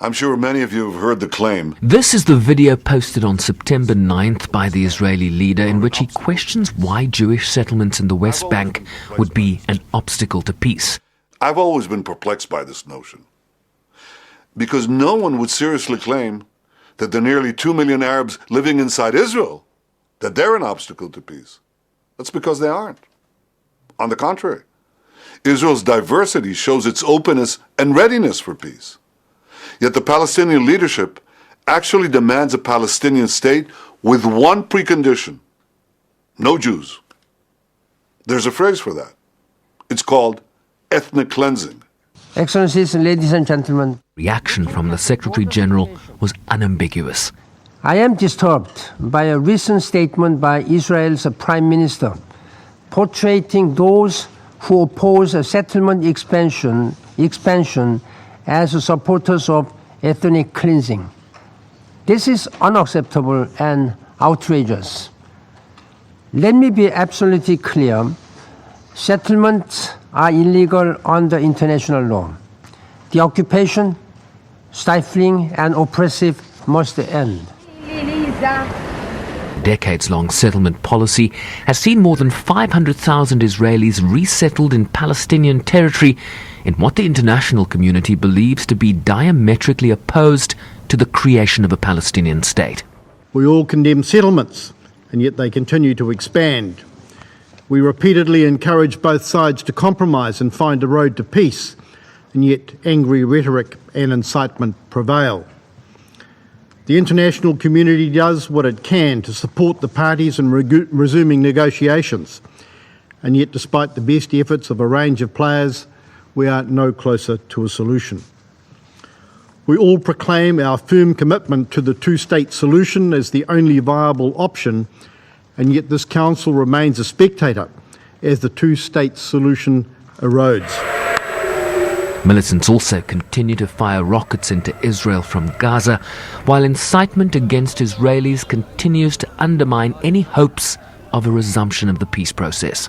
I'm sure many of you have heard the claim. This is the video posted on September 9th by the Israeli leader in which he questions why Jewish settlements in the West Bank would be an obstacle to peace. I've always been perplexed by this notion, because no one would seriously claim that the nearly 2 million Arabs living inside Israel, that they're an obstacle to peace. That's because they aren't. On the contrary, Israel's diversity shows its openness and readiness for peace. Yet the Palestinian leadership actually demands a Palestinian state with one precondition: no Jews. There's a phrase for that. It's called ethnic cleansing. Excellencies, ladies and gentlemen. Reaction from the Secretary General was unambiguous. I am disturbed by a recent statement by Israel's Prime Minister portraying those who oppose a settlement expansion as supporters of ethnic cleansing. This is unacceptable and outrageous. Let me be absolutely clear. Settlements are illegal under international law. The occupation, stifling and oppressive, must end. Decades-long settlement policy has seen more than 500,000 Israelis resettled in Palestinian territory in what the international community believes to be diametrically opposed to the creation of a Palestinian state. We all condemn settlements, and yet they continue to expand. We repeatedly encourage both sides to compromise and find a road to peace, and yet angry rhetoric and incitement prevail. The international community does what it can to support the parties in resuming negotiations, and yet despite the best efforts of a range of players, we are no closer to a solution. We all proclaim our firm commitment to the two-state solution as the only viable option, and yet this Council remains a spectator as the two-state solution erodes. Militants also continue to fire rockets into Israel from Gaza, while incitement against Israelis continues to undermine any hopes of a resumption of the peace process.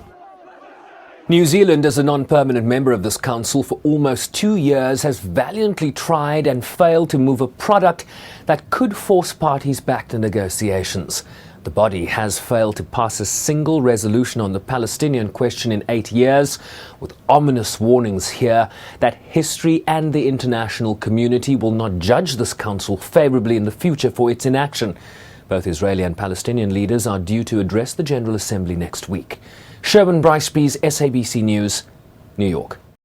New Zealand, as a non-permanent member of this council for almost 2 years, has valiantly tried and failed to move a product that could force parties back to negotiations. The body has failed to pass a single resolution on the Palestinian question in 8 years, with ominous warnings here that history and the international community will not judge this council favourably in the future for its inaction. Both Israeli and Palestinian leaders are due to address the General Assembly next week. Sherwin Bryceby's SABC News, New York.